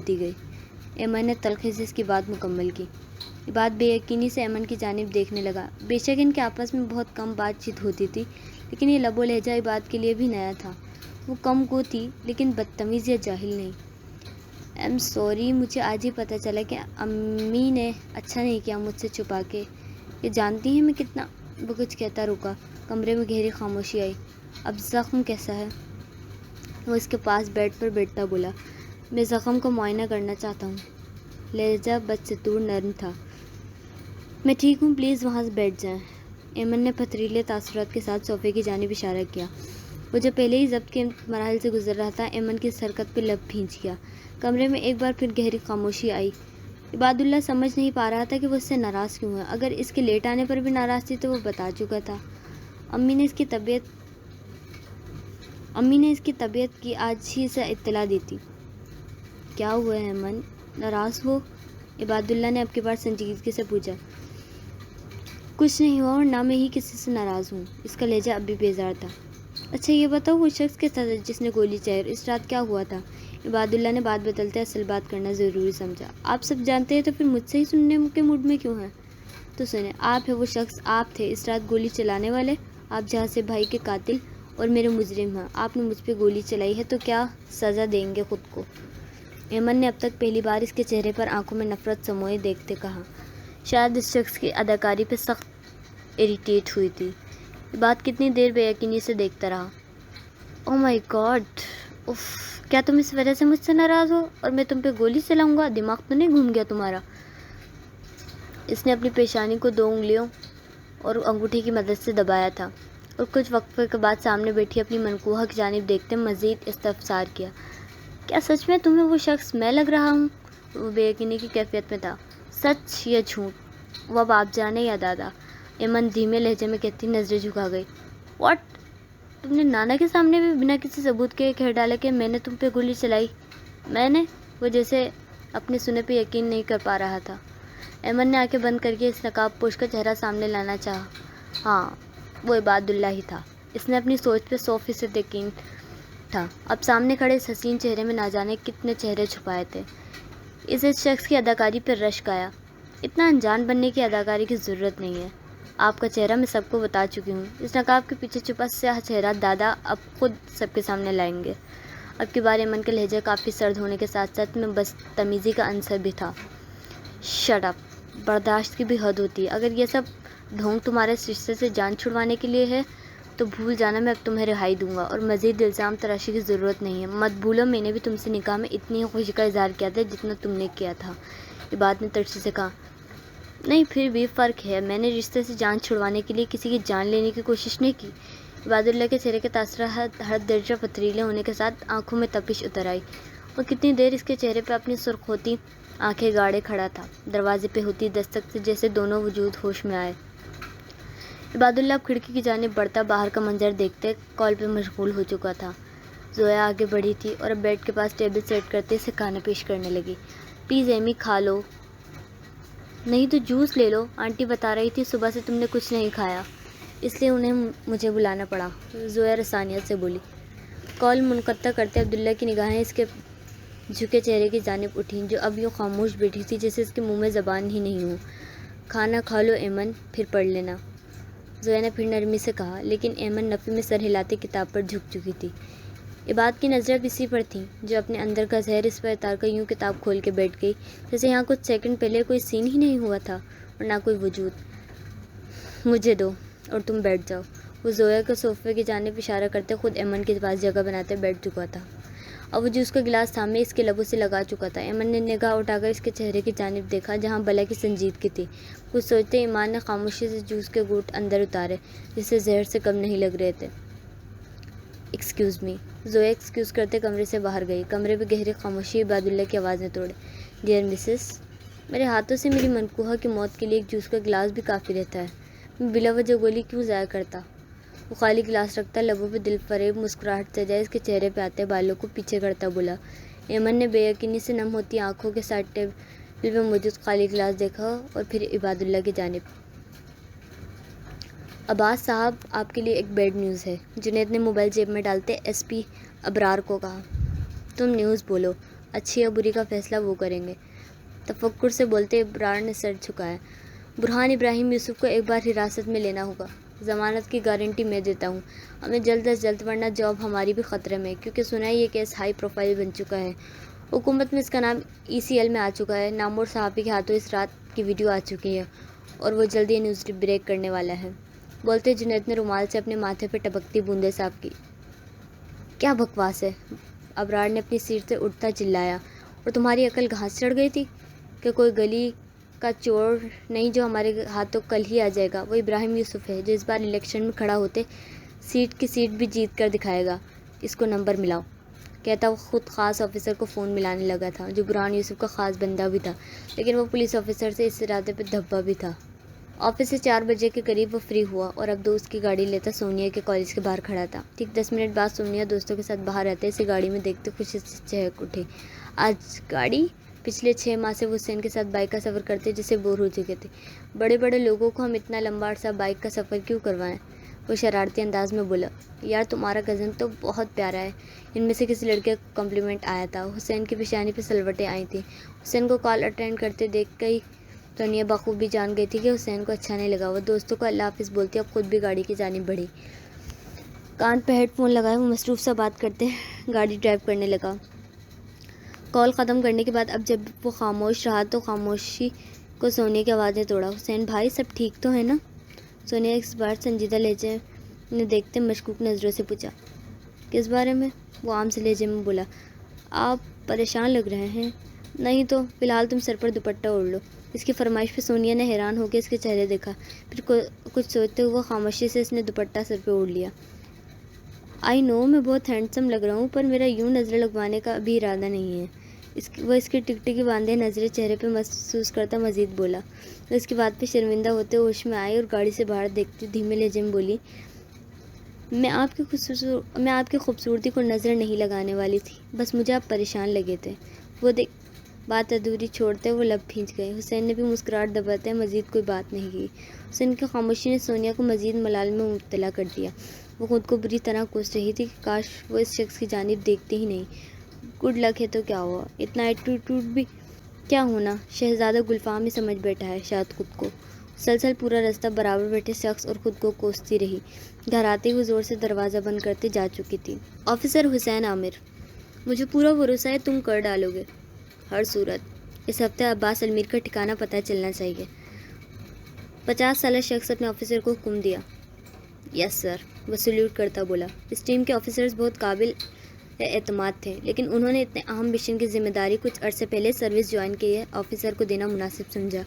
ہوتی گئی۔ ایمن نے تلخی سے اس کی بات مکمل کی۔ عباد بے یقینی سے ایمن کی جانب دیکھنے لگا۔ بے شک ان کے آپس میں بہت کم بات چیت ہوتی تھی، لیکن یہ لب و لہجہ عباد کے لیے بھی نیا تھا۔ وہ کم گو تھی لیکن بدتمیز یا جاہل نہیں۔ ایم سوری، مجھے آج ہی پتہ چلا کہ امی نے اچھا نہیں کیا مجھ سے چھپا کے۔ یہ جانتی ہیں میں کتنا… وہ کچھ کہتا رکا۔ کمرے میں گہری خاموشی آئی۔ اب زخم کیسا ہے؟ وہ اس کے پاس بیڈ پر بیٹھتا بولا۔ میں زخم کو معائنہ کرنا چاہتا ہوں۔ لہجہ بدستور نرم تھا۔ میں ٹھیک ہوں، پلیز وہاں بیٹھ جائیں۔ ایمن نے پتھریلے تاثرات کے ساتھ صوفے کی جانب اشارہ کیا۔ وہ جو پہلے ہی ضبط کے مراحل سے گزر رہا تھا، ایمن کی اس حرکت پہ لب بھینچ گیا۔ کمرے میں ایک بار پھر گہری خاموشی آئی۔ عباد اللہ سمجھ نہیں پا رہا تھا کہ وہ اس سے ناراض کیوں ہے۔ اگر اس کے لیٹ آنے پر بھی ناراض تھی تو وہ بتا چکا تھا۔ امی نے اس کی طبیعت کی آج ہی سے اطلاع دی تھی۔ کیا ہوا ہے ایمن؟ ناراض ہو؟ عباد اللہ نے اب کی بار سنجیدگی سے پوچھا۔ کچھ نہیں ہوا اور نہ میں ہی کسی سے ناراض ہوں۔ اس کا لہجہ اب بھی بیزار تھا۔ اچھا یہ بتاؤ، وہ شخص کس تھا جس نے گولی چلائی اور اس رات کیا ہوا تھا؟ عباد اللہ نے بات بدلتے اصل بات کرنا ضروری سمجھا۔ آپ سب جانتے ہیں تو پھر مجھ سے ہی سننے کے موڈ میں کیوں ہیں؟ تو سنیں، آپ ہے وہ شخص، آپ تھے اس رات گولی چلانے والے، آپ جہاں سے بھائی کے قاتل اور میرے مجرم ہیں۔ آپ نے مجھ پہ گولی چلائی ہے تو کیا سزا دیں گے خود کو؟ ایمن نے اب تک پہلی بار اس کے چہرے پر آنکھوں میں نفرت سموئے دیکھتے کہا۔ شاید اس شخص کی اداکاری پہ سخت اریٹیٹ ہوئی تھی۔ یہ بات کتنی دیر بے یقینی سے دیکھتا رہا۔ او مائی گاڈ، اف، کیا تم اس وجہ سے مجھ سے ناراض ہو اور میں تم پہ گولی چلاؤں گا؟ دماغ تو نہیں گھوم گیا تمہارا؟ اس نے اپنی پیشانی کو 2 انگلیوں اور انگوٹھی کی مدد سے دبایا تھا اور کچھ وقفے کے بعد سامنے بیٹھی اپنی منکوحہ کی جانب دیکھتے مزید استفسار کیا۔ کیا سچ میں تمہیں وہ شخص میں لگ رہا ہوں؟ وہ بے یقینی کی کیفیت میں تھا۔ سچ یا جھوٹ؟ وہ اب آپ جانے یا دادا؟ ایمن دھیمے لہجے میں کہتی نظریں جھکا گئی۔ واٹ؟ تم نے نانا کے سامنے بھی بنا کسی ثبوت کے کہہ ڈالا کہ میں نے تم پہ گولی چلائی؟ میں نے؟ وہ جیسے اپنے سنے پہ یقین نہیں کر پا رہا تھا۔ ایمن نے آنکھیں بند کر کے اس نقاب پوش کا چہرہ سامنے لانا چاہا۔ ہاں، وہ عباد اللہ ہی تھا۔ اس نے اپنی سوچ پہ 100% یقین تھا۔ اب سامنے کھڑے اس حسین چہرے میں نہ جانے کتنے چہرے چھپائے تھے۔ اس شخص کی اداکاری پر رشک آیا۔ اتنا انجان بننے کی اداکاری کی ضرورت نہیں ہے۔ آپ کا چہرہ میں سب کو بتا چکی ہوں۔ اس نقاب کے پیچھے چھپا سیاہ چہرہ دادا اب خود سب کے سامنے لائیں گے۔ اب کی بار ایمن کا لہجہ کافی سرد ہونے کے ساتھ ساتھ میں بدتمیزی کا عنصر بھی تھا۔ شٹ اپ، برداشت کی بھی حد ہوتی ہے۔ اگر یہ سب ڈھونگ تمہارے اس رشتے سے جان چھڑوانے کے لیے ہے تو بھول جانا میں اب تمہیں رہائی دوں گا اور مزید الزام تراشی کی ضرورت نہیں ہے۔ مت بھولو میں نے بھی تم سے نکاح میں اتنی ہی خوشی کا اظہار کیا تھا جتنا تم نے کیا تھا۔ عباد نے ترسی سے کہا۔ نہیں، پھر بھی فرق ہے۔ میں نے رشتے سے جان چھڑوانے کے لیے کسی کی جان لینے کی کوشش نہیں کی۔ عباد اللہ کے چہرے کے تاثرات حد درجہ پتھریلے ہونے کے ساتھ آنکھوں میں تپش اتر آئی۔ وہ کتنی دیر اس کے چہرے پہ اپنی سرخ ہوتی آنکھیں گاڑے کھڑا تھا۔ دروازے پہ ہوتی دستک سے جیسے دونوں وجود ہوش میں آئے۔ عباد اللہ اب کھڑکی کی جانب بڑھتا باہر کا منظر دیکھتے کال پہ مشغول ہو چکا تھا۔ زویا آگے بڑھی تھی اور اب بیڈ کے پاس ٹیبل سیٹ کرتے اسے کھانا پیش کرنے لگی۔ پلیز ایمی، کھا لو۔ نہیں تو جوس لے لو، آنٹی بتا رہی تھی صبح سے تم نے کچھ نہیں کھایا، اس لیے انہیں مجھے بلانا پڑا، زویا رسانیت سے بولی۔ کال منقطع کرتے عبداللہ کی نگاہیں اس کے جھکے چہرے کی جانب اٹھیں جو اب یوں خاموش بیٹھی تھی جیسے اس کے منہ میں زبان ہی نہیں ہو۔ کھانا کھا لو ایمن، پھر پڑھ لینا، زویا نے پھر نرمی سے کہا، لیکن ایمن نفی میں سر ہلاتے کتاب پر جھک چکی تھی۔ عباد کی نظریں اب اسی پر تھیں جو اپنے اندر کا زہر اس پر اتار کر یوں کتاب کھول کے بیٹھ گئی جیسے یہاں کچھ سیکنڈ پہلے کوئی سین ہی نہیں ہوا تھا اور نہ کوئی وجود۔ مجھے دو اور تم بیٹھ جاؤ۔ وہ زویا کو صوفے کی جانب اشارہ کرتے خود ایمن کے پاس جگہ بناتے بیٹھ چکا تھا۔ اب وہ جوس کا گلاس تھامے اس کے لبوں سے لگا چکا تھا۔ ایمن نے نگاہ اٹھا کر اس کے چہرے کی جانب دیکھا جہاں بلا کی سنجیدگی تھی۔ کچھ سوچتے ایمان نے خاموشی سے جوس کے گھونٹ اندر اتارے جسے زہر سے کم نہیں لگ رہے تھے۔ ایکسکیوز می، زویا ایکسکیوز کرتے کمرے سے باہر گئی۔ کمرے میں گہری خاموشی عباد اللہ کی آواز نے توڑے۔ ڈیئر مسز، میرے ہاتھوں سے میری منکوحہ کی موت کے لیے ایک جوس کا گلاس بھی کافی رہتا ہے، میں بلا وجہ گولی کیوں ضائع کرتا؟ وہ خالی گلاس رکھتا لبوں پہ دل فریب مسکراہٹ سے جائے اس کے چہرے پہ آتے بالوں کو پیچھے کرتا بولا۔ ایمن نے بے یقینی سے نم ہوتی آنکھوں کے ساتھ ٹیبل پہ موجود خالی گلاس دیکھا اور پھر عباد اللہ کی جانب۔ عباس صاحب، آپ کے لیے ایک بیڈ نیوز ہے، جنید نے موبائل جیب میں ڈالتے ایس پی ابرار کو کہا۔ تم نیوز بولو، اچھی یا بری کا فیصلہ وہ کریں گے، تفکر سے بولتے ابرار نے سر جھکایا۔ برہان ابراہیم یوسف کو ایک بار حراست میں لینا ہوگا، ضمانت کی گارنٹی میں دیتا ہوں، ہمیں جلد از جلد، ورنہ جاب ہماری بھی خطرے میں، کیونکہ سنا ہے یہ کیس ہائی پروفائل بن چکا ہے، حکومت میں اس کا نام ECL میں آ چکا ہے، نامور صحافی کے ہاتھوں اس رات کی ویڈیو آ چکی ہے اور وہ جلدی یہ نیوز بریک کرنے والا ہے۔ بولتے جنید نے رومال سے اپنے ماتھے پہ ٹپکتی بوندیں صاف کی۔ کیا بکواس ہے، ابرار نے اپنی سیٹ سے اٹھتا چلایا، اور تمہاری عقل گھاس چڑھ گئی تھی کہ کوئی گلی کا چور نہیں جو ہمارے ہاتھوں کل ہی آ جائے گا، وہ ابراہیم یوسف ہے جو اس بار الیکشن میں کھڑا ہوتے سیٹ کی سیٹ بھی جیت کر دکھائے گا، اس کو نمبر ملاؤ۔ کہتا وہ خود خاص آفیسر کو فون ملانے لگا تھا، جو برہان یوسف کا خاص بندہ بھی تھا، لیکن وہ پولیس آفیسر سے اس ارادے پہ دھبا بھی تھا۔ آفس سے 4 بجے کے قریب وہ فری ہوا اور اب دوست کی گاڑی لیتا سونیا کے کالج کے باہر کھڑا تھا۔ ٹھیک 10 منٹ بعد سونیا دوستوں کے ساتھ باہر آتے اسے گاڑی میں دیکھتے خوشی سے چہک اٹھی۔ آج گاڑی؟ پچھلے 6 ماہ سے وہ حسین کے ساتھ بائک کا سفر کرتے جسے بور ہو چکے تھے۔ بڑے بڑے لوگوں کو ہم اتنا لمبا عرصہ بائک کا سفر کیوں کروائیں؟ وہ شرارتی انداز میں بولا۔ یار تمہارا کزن تو بہت پیارا ہے، ان میں سے کسی لڑکے کا کمپلیمنٹ آیا تھا۔ حسین کی پیشانی پہ سلوٹیں آئی تھیں۔ حسین کو کال اٹینڈ کرتے دیکھ کئی سونیا بخوبی جان گئی تھی کہ حسین کو اچھا نہیں لگا۔ وہ دوستوں کو اللہ حافظ بولتی اب خود بھی گاڑی کی جانب بڑھی۔ کان پہ ہیڈ فون لگائے وہ مصروف سا بات کرتے گاڑی ڈرائیو کرنے لگا۔ کال ختم کرنے کے بعد اب جب وہ خاموش رہا تو خاموشی کو سونیا کی آواز نے توڑا۔ حسین بھائی سب ٹھیک تو ہے نا؟ سونیا اس بار سنجیدہ لہجے نے دیکھتے مشکوک نظروں سے پوچھا۔ کس بارے میں؟ وہ عام سے لہجے میں بولا۔ آپ پریشان لگ رہے ہیں۔ نہیں تو فی الحال تم سر پر دوپٹہ اوڑھ لو۔ اس کی فرمائش پہ سونیا نے حیران ہو کے اس کے چہرے دیکھا، پھر کچھ سوچتے ہوئے خاموشی سے اس نے دوپٹہ سر پہ اوڑھ لیا۔ آئی نو میں بہت ہینڈسم لگ رہا ہوں، پر میرا یوں نظریں لگوانے کا ابھی ارادہ نہیں ہے۔ وہ اس کی ٹکٹکی باندھے نظریں چہرے پہ محسوس کرتا مزید بولا۔ وہ اس کی بات پہ شرمندہ ہوتے ہوش میں آئی اور گاڑی سے باہر دیکھتی دھیمے لہجے میں بولی، میں آپ کی خوبصورتی کو نظر نہیں لگانے والی تھی، بس مجھے آپ پریشان لگے تھے۔ وہ بات ادھوری چھوڑتے وہ لب بھینچ گئے۔ حسین نے بھی مسکراہٹ دباتے مزید کوئی بات نہیں کی۔ حسین کی خاموشی نے سونیا کو مزید ملال میں مبتلا کر دیا۔ وہ خود کو بری طرح کوس رہی تھی کہ کاش وہ اس شخص کی جانب دیکھتی ہی نہیں۔ گڈ لک ہے تو کیا ہوا، اتنا ایٹیٹیوڈ بھی کیا ہونا، شہزادہ گلفام ہی سمجھ بیٹھا ہے شاید خود کو۔ مسلسل پورا راستہ برابر بیٹھے شخص اور خود کو کوستی رہی۔ گھر آتے ہوئے زور سے دروازہ بند کرتے جا چکی تھی۔ آفیسر حسین عامر، مجھے پورا بھروسہ ہے تم کر ڈالو گے، ہر صورت اس ہفتے عباس المیر کا ٹھکانہ پتہ چلنا چاہیے۔ 50 سالہ شخص اپنے آفیسر کو حکم دیا۔ یس سر، وہ سلیوٹ کرتا بولا۔ اس ٹیم کے آفیسرز بہت قابل اعتماد تھے، لیکن انہوں نے اتنے اہم مشن کی ذمہ داری کچھ عرصے پہلے سروس جوائن کیے آفیسر کو دینا مناسب سمجھا۔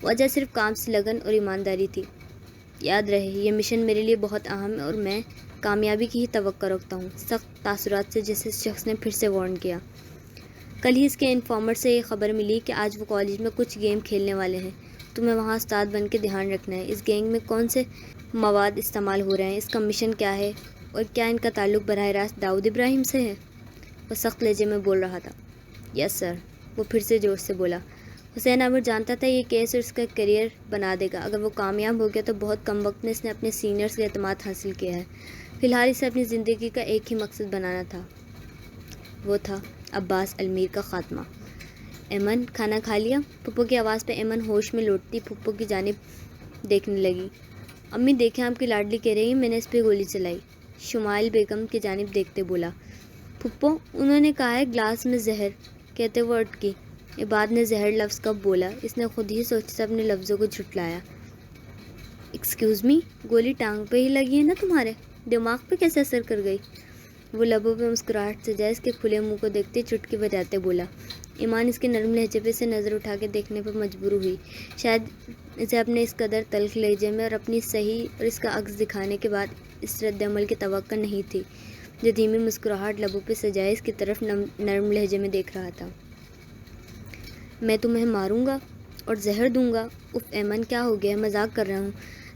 وجہ صرف کام سے لگن اور ایمانداری تھی۔ یاد رہے یہ مشن میرے لیے بہت اہم ہے اور میں کامیابی کی ہی توقع رکھتا ہوں۔ سخت تاثرات سے جیسے شخص نے پھر سے وارن کیا۔ کل ہی اس کے انفارمر سے یہ خبر ملی کہ آج وہ کالج میں کچھ گیم کھیلنے والے ہیں، تمہیں وہاں استاد بن کے دھیان رکھنا ہے۔ اس گینگ میں کون سے مواد استعمال ہو رہے ہیں، اس کا مشن کیا ہے اور کیا ان کا تعلق براہ راست داؤد ابراہیم سے ہے؟ وہ سخت لہجے میں بول رہا تھا۔ یس سر، وہ پھر سے جوش سے بولا۔ حسین عامر جانتا تھا یہ کیس اور اس کا کیریئر بنا دے گا۔ اگر وہ کامیاب ہو گیا تو بہت کم وقت میں اس نے اپنے سینئرز کا اعتماد حاصل کیا ہے۔ فی الحال اسے اپنی زندگی کا ایک ہی مقصد بنانا تھا، وہ تھا عباس المیر کا خاتمہ۔ ایمن کھانا کھا لیا؟ پھپھو کی آواز پہ ایمن ہوش میں لوٹتی پھپھو کی جانب دیکھنے لگی۔ امی دیکھیں آپ کی لاڈلی کہہ رہی ہیں میں نے اس پہ گولی چلائی، شمائل بیگم کی جانب دیکھتے بولا۔ پھپھو انہوں نے کہا ہے گلاس میں زہر، کہتے وہ اٹکی۔ عباد نے زہر لفظ کب بولا؟ اس نے خود ہی سوچ سے اپنے لفظوں کو جھٹلایا۔ ایکسکیوز می، گولی ٹانگ پہ ہی لگی ہے نا تمہارے، دماغ پہ کیسے اثر کر گئی؟ وہ لبوں پہ مسکراہٹ سے جائے اس کے کھلے منہ کو دیکھتے چٹکی بجاتے بولا۔ ایمان اس کے نرم لہجے پہ سے نظر اٹھا کے دیکھنے پر مجبور ہوئی۔ شاید اسے اپنے اس قدر تلخ لہجے میں اور اپنی صحیح اور اس کا عکس دکھانے کے بعد اس رد عمل کی توقع نہیں تھی جو دھیمی مسکراہٹ لبوں پہ سجائے اس کی طرف نرم لہجے میں دیکھ رہا تھا۔ میں تمہیں ماروں گا اور زہر دوں گا؟ اف ایمن کیا ہو گیا ہے، مذاق کر رہا ہوں۔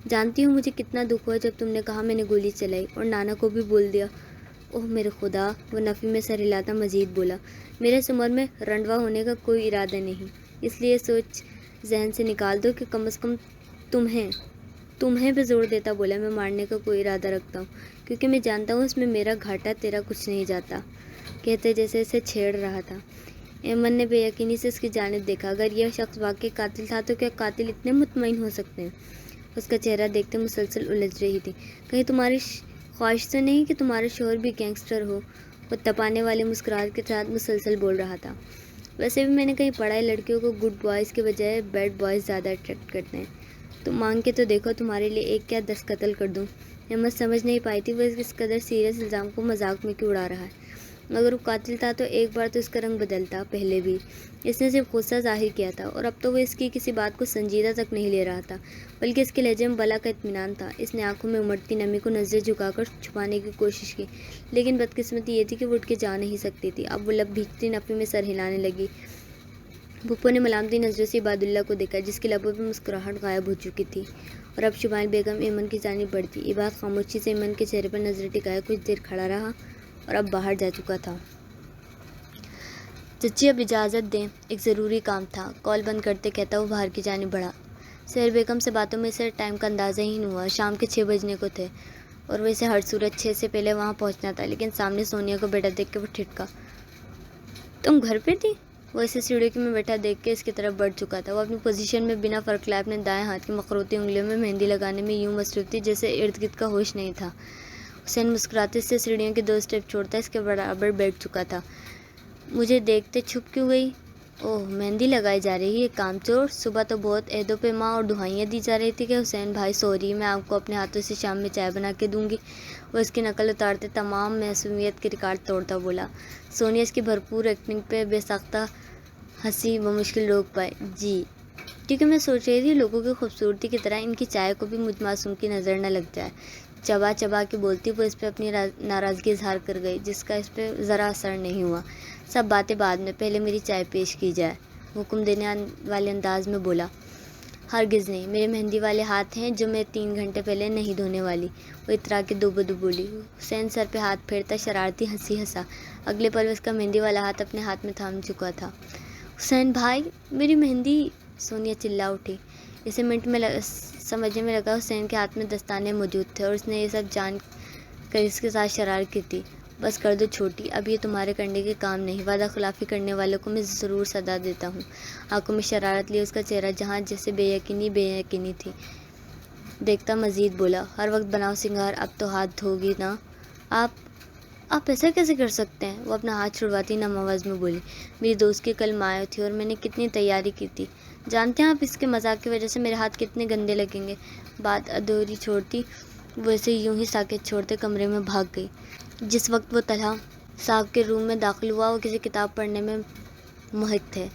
جانتی ہوں مجھے کتنا دکھ ہوا جب تم نے کہا میں نے گولی چلائی اور نانا کو بھی بول دیا۔ اوہ میرے خدا، وہ نفی میں سر ہلاتا مزید بولا۔ میرے اس عمر میں رنڈوا ہونے کا کوئی ارادہ نہیں، اس لیے سوچ ذہن سے نکال دو کہ کم از کم تمہیں پہ زور دیتا بولا میں مارنے کا کوئی ارادہ رکھتا ہوں، کیونکہ میں جانتا ہوں اس میں میرا گھاٹا تیرا کچھ نہیں جاتا، کہتے جیسے اسے چھیڑ رہا تھا۔ ایمن نے بے یقینی سے اس کی جانب دیکھا. اگر یہ شخص واقعی قاتل تھا تو کیا قاتل اتنے مطمئن ہو سکتے ہیں؟ اس کا چہرہ دیکھتے مسلسل الجھ رہی تھی. کہیں تمہاری خواہش تو نہیں کہ تمہارا شوہر بھی گینگسٹر ہو؟ وہ تپانے والے مسکراہٹ کے ساتھ مسلسل بول رہا تھا. ویسے بھی میں نے کہیں پڑھا ہے لڑکیوں کو گڈ بوائز کے بجائے بیڈ بوائز زیادہ اٹریکٹ کرتے ہیں. تم مانگ کے تو دیکھو، تمہارے لیے ایک کیا 10 قتل کر دوں. احمد سمجھ نہیں پائی تھی وہ اس قدر سیریس الزام کو مذاق میں کیوں اڑا رہا ہے. اگر وہ قاتل تھا تو ایک بار تو اس کا رنگ بدلتا. پہلے بھی اس نے صرف غصہ ظاہر کیا تھا اور اب تو وہ اس کی کسی بات کو سنجیدہ تک نہیں لے رہا تھا، بلکہ اس کے لہجے میں بلا کا اطمینان تھا. اس نے آنکھوں میں امڑتی نمی کو نظریں جھکا کر چھپانے کی کوشش کی، لیکن بدقسمتی یہ تھی کہ وہ اٹھ کے جا نہیں سکتی تھی. اب وہ لب بھیجتی نفی میں سر ہلانے لگی. پھپھو نے ملامتی نظروں سے عباد اللہ کو دیکھا جس کے لبوں پہ مسکراہٹ غائب ہو چکی تھی، اور اب شمائل بیگم ایمن کی جانب بڑھتی. عباد خاموشی سے ایمن کے چہرے پر نظریں ٹکائے کچھ دیر کھڑا رہا اور اب باہر جا چکا تھا. چچی اب اجازت دیں، ایک ضروری کام تھا. کال بند کرتے کہتا وہ باہر کی جانب بڑھا. سحر بیگم سے باتوں میں اسے ٹائم کا اندازہ ہی نہیں ہوا. شام کے 6 بجنے کو تھے اور وہ اسے ہر صورت 6 سے پہلے وہاں پہنچنا تھا، لیکن سامنے سونیا کو بیٹھا دیکھ کے وہ ٹھٹکا. تم گھر پہ تھی؟ وہ اسے سیڑھی میں بیٹھا دیکھ کے اس کی طرف بڑھ چکا تھا. وہ اپنی پوزیشن میں بنا فرق لائے اپنے دائیں ہاتھ کی مخروطی انگلیوں میں مہندی لگانے میں یوں مصروف تھی جیسے ارد گرد کا ہوش نہیں تھا. حسین مسکراتے سے سیڑھیوں کے 2 اسٹیپ چھوڑتا اس کے برابر بیٹھ چکا تھا. مجھے دیکھتے چھپ کیوں گئی؟ اوہ، مہندی لگائی جا رہی ہے، کام چور. صبح تو بہت عہد و پیما اور دہائیاں دی جا رہی تھی کہ حسین بھائی سوری، میں آپ کو اپنے ہاتھوں سے شام میں چائے بنا کے دوں گی. وہ اس کی نقل اتارتے تمام معصومیت کے ریکارڈ توڑتا بولا. سونیا اس کی بھرپور ایکٹنگ پہ بے ساختہ ہنسی. وہ مشکل روک پائے. جی، کیونکہ میں سوچ رہی تھی لوگوں کی خوبصورتی کی طرح ان کی چائے کو بھی مجھ معصوم کی نظر نہ لگ جائے. چبا چبا کے بولتی وہ اس پہ اپنی ناراضگی اظہار کر گئی جس کا اس پہ ذرا اثر نہیں ہوا. سب باتیں بعد میں، پہلے میری چائے پیش کی جائے. حکم دینے والے انداز میں بولا. ہرگز نہیں، میرے مہندی والے ہاتھ ہیں جو میں 3 گھنٹے پہلے نہیں دھونے والی. وہ اترا کے دو بدو بولی. حسین سر پہ ہاتھ پھیرتا شرارتی ہنسی ہنسا. اگلے پل اس کا مہندی والا ہاتھ اپنے ہاتھ میں تھام چکا تھا. حسین بھائی، میری مہندی! سونیا چلا اٹھی. اسے منٹ میں سمجھنے میں لگا حسین کے ہاتھ میں دستانے موجود تھے اور اس نے یہ سب جان کر اس کے ساتھ شرارت کی تھی. بس کر دو چھوٹی، اب یہ تمہارے کرنے کے کام نہیں. وعدہ خلافی کرنے والوں کو میں ضرور سزا دیتا ہوں. آنکھوں میں شرارت لیے اس کا چہرہ جہاں جیسے بے یقینی تھی دیکھتا مزید بولا. ہر وقت بناؤ سنگار، اب تو ہاتھ دھو گی نا. آپ ایسا کیسے کر سکتے ہیں؟ وہ اپنا ہاتھ چھڑواتی نم آواز میں بولی. میری دوست کی کل مایو تھی اور میں نے کتنی تیاری کی تھی. جانتے ہیں آپ اس کے مذاق کی وجہ سے میرے ہاتھ کتنے گندے لگیں گے؟ بات ادھوری چھوڑتی وہ اسے یوں ہی ساکت چھوڑتے کمرے میں بھاگ گئی. جس وقت وہ طلحہ صاحب کے روم میں داخل ہوا وہ کسی کتاب پڑھنے میں محق تھے.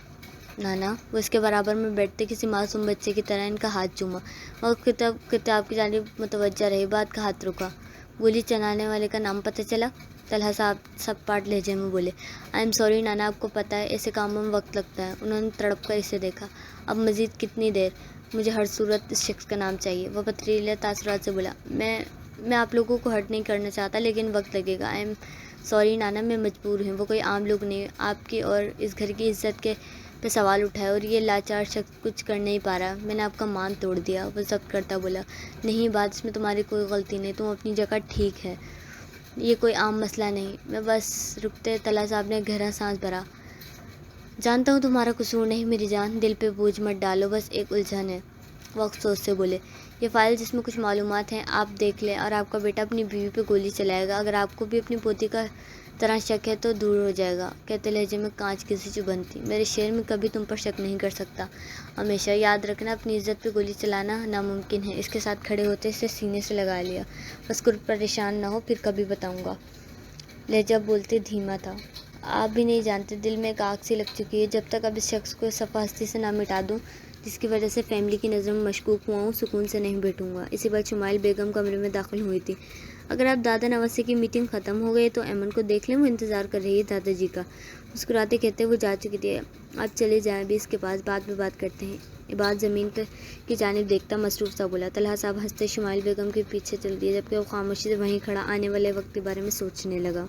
نانا، وہ اس کے برابر میں بیٹھتے کسی معصوم بچے کی طرح ان کا ہاتھ چوما. وہ کتاب کی جانب متوجہ رہی. بات کا ہاتھ رکا. گولی چلانے والے کا نام پتہ چلا؟ طلحہ صاحب سب پاٹ لہجے میں بولے. آئی ایم سوری نانا، آپ کو پتہ ہے ایسے کاموں میں وقت لگتا ہے. انہوں نے تڑپ کر اسے دیکھا. اب مزید کتنی دیر؟ مجھے ہر صورت اس شخص کا نام چاہیے. وہ پتھریلے تاثرات سے بولا. میں آپ لوگوں کو ہرٹ نہیں کرنا چاہتا لیکن وقت لگے گا. آئی ایم سوری نانا، میں مجبور ہوں. وہ کوئی عام لوگ نہیں، آپ کی اور اس گھر کی عزت کے پہ سوال اٹھائے اور یہ لاچار شخص کچھ کر نہیں پا رہا. میں نے آپ کا مان توڑ دیا. وہ ضبط کرتا بولا. نہیں، بات اس میں تمہاری کوئی غلطی نہیں، تم اپنی جگہ ٹھیک ہے. یہ کوئی عام مسئلہ نہیں. میں بس رکتے طلحہ صاحب نے گہرا سانس بھرا. جانتا ہوں تمہارا قصور نہیں میری جان، دل پہ بوجھ مت ڈالو، بس ایک الجھن ہے. وہ افسوس سے بولے. یہ فائل جس میں کچھ معلومات ہیں آپ دیکھ لیں اور آپ کا بیٹا اپنی بیوی پہ گولی چلائے گا. اگر آپ کو بھی اپنی پوتی کا طرح شک ہے تو دور ہو جائے گا. کہتے لہجے میں کانچ کی سی چبھن تھی. میرے شعر میں کبھی تم پر شک نہیں کر سکتا. ہمیشہ یاد رکھنا اپنی عزت پہ گولی چلانا ناممکن ہے. اس کے ساتھ کھڑے ہوتے اسے سینے سے لگا لیا. بس پریشان نہ ہو، پھر کبھی بتاؤں گا. لہجہ بولتے دھیما تھا. آپ بھی نہیں جانتے دل میں ایک آگ سی لگ چکی ہے. جب تک اب اس شخص کو صفحہ ہستی سے نہ مٹا دوں جس کی وجہ سے فیملی کی نظر میں مشکوک ہوا ہوں، سکون سے نہیں بیٹھوں گا. اسی بار شمائل بیگم کمرے میں داخل ہوئی تھی. اگر آپ دادا نواسے کی میٹنگ ختم ہو گئی تو ایمن کو دیکھ لیں، وہ انتظار کر رہی ہے دادا جی کا. مسکراتے کہتے وہ جا چکی تھی. آپ چلے جائیں بھی اس کے پاس، بعد میں بات کرتے ہیں. عباد زمین کی جانب دیکھتا مصروف سا بولا. طلحہ صاحب ہنستے شمائل بیگم کے پیچھے چل دیے جبکہ وہ خاموشی سے وہیں کھڑا آنے والے وقت کے بارے میں سوچنے لگا.